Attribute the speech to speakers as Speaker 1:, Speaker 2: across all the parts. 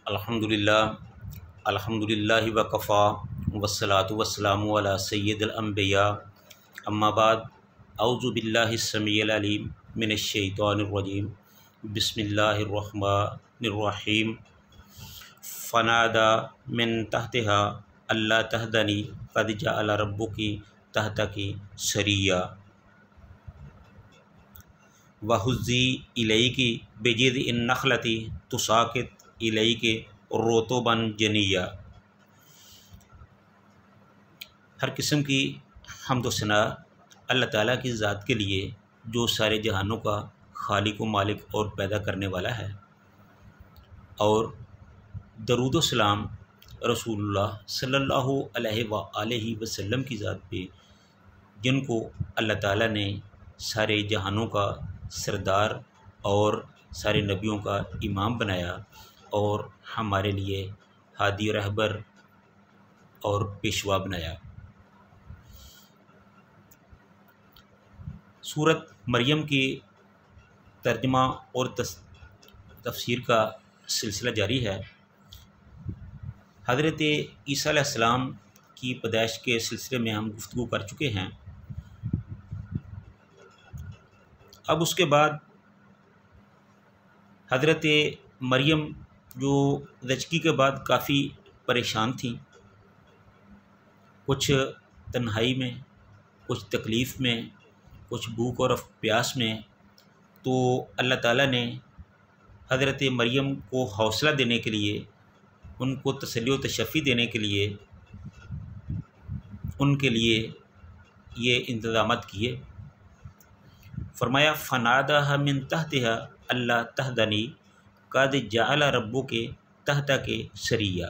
Speaker 1: अल्हम्दुलिल्लाह अल्हम्दुलिल्लाहि वकफ़ा वस्सलातु वस्सलामु अला सय्यिदिल अंबिया अम्मा बाद औज़ु बिल्लाहि स्समीइल अलीम मिनश शैतानिर रजीम बिस्मिल्लाहिर रहमानिर रहीम फ़नादा मिन तहतिहा अल्ला तहज़नी क़द जअल रब्बुकी तहतकी सरिया वहुज़्ज़ी इलैकी बिजिज़्इन नख़लति तुसाक़ित इलैकी रुतबन जनिया। हर किस्म की हम्द व सना अल्लाह ताला की ज़ात के लिए जो सारे जहानों का खालिक व मालिक और पैदा करने वाला है, और दरूद व सलाम रसूलुल्लाह सल्लल्लाहु अलैहि वसल्लम की ज़ात पे जिनको अल्लाह ताला ने सारे जहानों का सरदार और सारे नबियों का इमाम बनाया और हमारे लिए हादी रहबर और पेशवा बनाया। सूरत मरियम की तर्जमा और तफसीर का सिलसिला जारी है। हज़रत ईसा अलैहिस्सलाम की पैदाइश के सिलसिले में हम गुफ्तगू कर चुके हैं। अब उसके बाद हज़रत मरियम जो ज़चगी के बाद काफ़ी परेशान थी, कुछ तन्हाई में, कुछ तकलीफ़ में, कुछ भूख और प्यास में, तो अल्लाह ताला ने हज़रत मरियम को हौसला देने के लिए, उनको तसल्ली व तशफ़ी देने के लिए उनके लिए ये इंतज़ामात किए। फरमाया फ़नादाहा मिन तहतिहा अल्ला तहज़नी क़द जअल रब्बुकी तहतकी सरिया।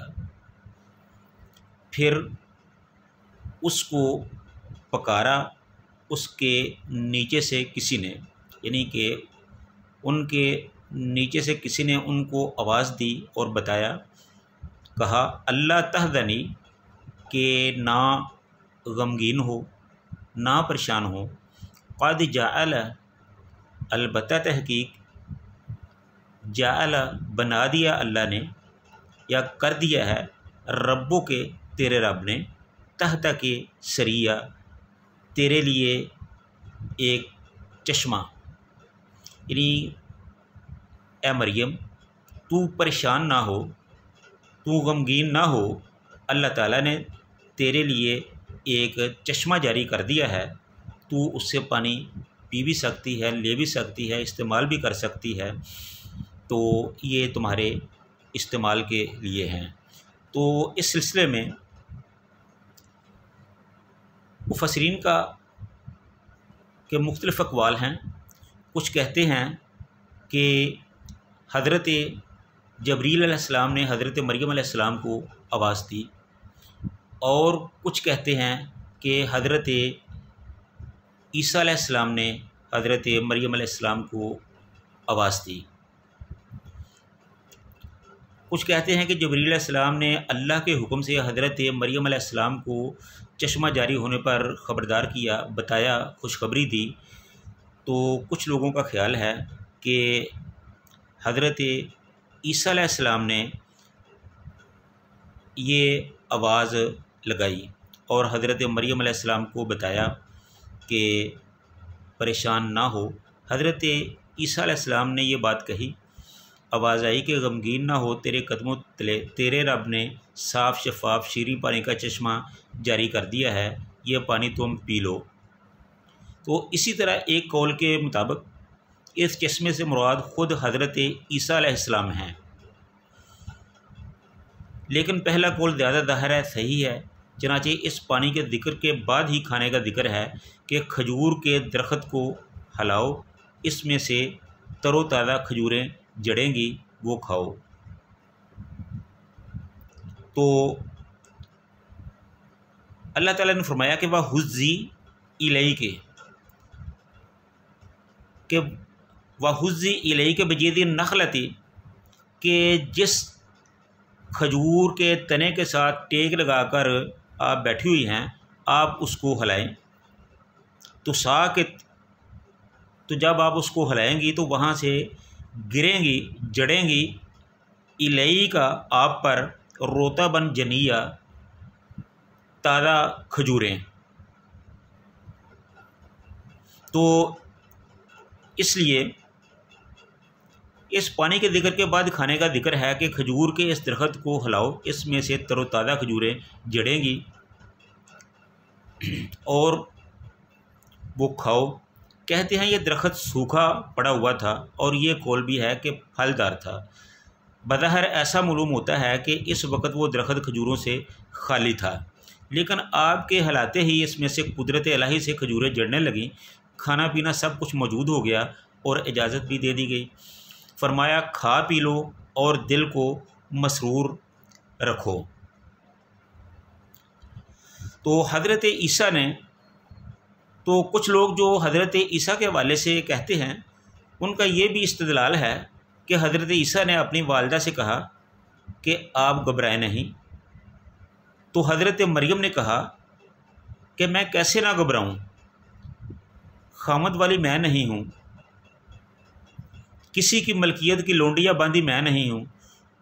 Speaker 1: फिर उसको पुकारा उसके नीचे से किसी ने, यानी कि उनके नीचे से किसी ने उनको आवाज़ दी और बताया, कहा अल्ला तहज़नी के ना गमगीन हो, ना परेशान हो, क़द जअल अलबत्ता तहकीक जाअला बना दिया अल्लाह ने या कर दिया है रब्बों के तेरे रब ने तहता के सरिया तेरे लिए एक चश्मा, यानी ए मरियम तू परेशान ना हो, तू गमगीन ना हो, अल्लाह ताला ने तेरे लिए एक चश्मा जारी कर दिया है। तू उससे पानी पी भी सकती है, ले भी सकती है, इस्तेमाल भी कर सकती है, तो ये तुम्हारे इस्तेमाल के लिए हैं। तो इस सिलसिले में मुफस्सिरीन का के मुख्तलिफ़ अक़वाल हैं। कुछ कहते हैं कि हज़रत जबरील अलैहिस्सलाम ने हज़रत मरियम अलैहिस्सलाम को आवाज़ दी, और कुछ कहते हैं कि हज़रत ईसा अलैहिस्सलाम ने हज़रत मरियम अलैहिस्सलाम को आवाज़ दी। कुछ कहते हैं कि जबरील अलैहिस्सलाम ने अल्लाह के हुक्म से हज़रत मरियम अलैहिस्सलाम को चश्मा जारी होने पर ख़बरदार किया, बताया, खुशखबरी दी। तो कुछ लोगों का ख्याल है कि हज़रत ईसा अलैहिस्सलाम ने ये आवाज़ लगाई और हज़रत मरियम अलैहिस्सलाम को बताया कि परेशान ना हो। हज़रत ईसा अलैहिस्सलाम ने ये बात कही, आवाज़ आई कि गमगीन ना हो, तेरे कदमों तले तेरे रब ने साफ़ शफ़ाफ शीरीं पानी का चश्मा जारी कर दिया है, ये पानी तुम पी लो। तो इसी तरह एक कौल के मुताबिक इस चश्मे से मुराद ख़ुद हज़रत ईसा अलैहिस्सलाम हैं, लेकिन पहला कौल ज़्यादा ज़ाहिर है, सही है। चनाचे इस पानी के ज़िक्र के बाद ही खाने का ज़िक्र है कि खजूर के दरख्त को हलाओ, इसमें से तरोताज़ा खजूरें जड़ेंगी, वो खाओ। तो अल्लाह ताला ने फरमाया कि वह हुज़्ज़ी इलैके कि वह हुज़्ज़ी इलैके बिजिज़्इन नख़लति के जिस खजूर के तने के साथ टेक लगाकर आप बैठी हुई हैं, आप उसको हिलाएं। तो साकित, तो जब आप उसको हिलाएंगी तो वहाँ से गिरेंगी, जड़ेंगी इलई का आप पर रोता बन जनिया ताज़ा खजूरें। तो इसलिए इस पानी के जिक्र के बाद खाने का जिक्र है कि खजूर के इस दरख्त को हिलाओ, इसमें से तरोताज़ा खजूरें जड़ेंगी और वो खाओ। कहते हैं ये दरख्त सूखा पड़ा हुआ था और ये कौल भी है कि फलदार था। बज़ाहिर ऐसा मालूम होता है कि इस वक्त वो दरख्त खजूरों से खाली था, लेकिन आपके हिलाते ही इसमें से कुदरत इलाही से खजूरें जड़ने लगीं, खाना पीना सब कुछ मौजूद हो गया और इजाज़त भी दे दी गई। फरमाया खा पी लो और दिल को मसरूर रखो। तो हज़रत ईसा ने, तो कुछ लोग जो हज़रत ईसा के हवाले से कहते हैं, उनका ये भी इस्तदलाल है कि हज़रत ईसा ने अपनी वालिदा से कहा कि आप घबराएं नहीं। तो हज़रत मरियम ने कहा कि मैं कैसे ना घबराऊं, खामद वाली मैं नहीं हूँ, किसी की मलकियत की लोंडिया बांधी मैं नहीं हूँ।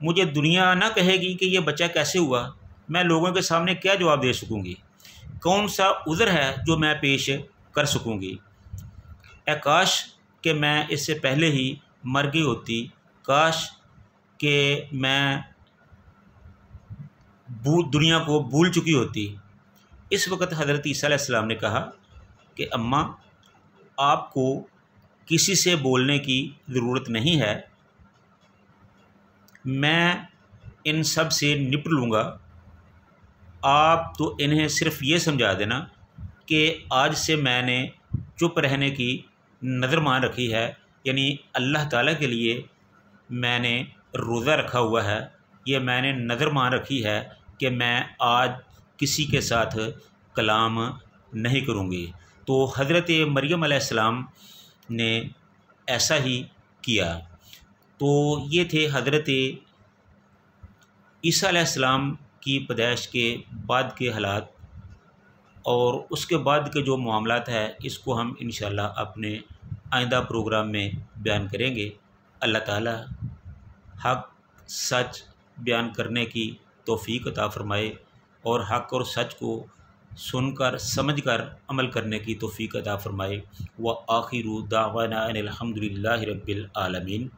Speaker 1: मुझे दुनिया ना कहेगी कि ये बच्चा कैसे हुआ, मैं लोगों के सामने क्या जवाब दे सकूँगी, कौन सा उज़्र है जो मैं पेश कर सकूँगी। ए काश कि मैं इससे पहले ही मर गई होती, काश कि मैं दुनिया को भूल चुकी होती। इस वक्त हज़रत ईसा अलैहिस्सलाम ने कहा कि अम्मा, आपको किसी से बोलने की ज़रूरत नहीं है, मैं इन सब से निपट लूँगा। आप तो इन्हें सिर्फ़ ये समझा देना कि आज से मैंने चुप रहने की नज़र मान रखी है, यानी अल्लाह ताला के लिए मैंने रोज़ा रखा हुआ है, ये मैंने नज़र मान रखी है कि मैं आज किसी के साथ कलाम नहीं करूँगी। तो हज़रत मरियम अलैहिस्सलाम ने ऐसा ही किया। तो ये थे हज़रत ईसा अलैहिस्सलाम की पैदाइश के बाद के हालात, और उसके बाद के जो मामलात है इसको हम इंशाअल्लाह अपने आइंदा प्रोग्राम में बयान करेंगे। अल्लाह ताला हक़ सच बयान करने की तौफ़ीक अता फ़रमाए और हक़ और सच को सुनकर समझकर अमल करने की तौफ़ीक अता फ़रमाए। व आखिरु दावाना अनिल हम्दुलिल्लाहि रब्बिल आलमीन।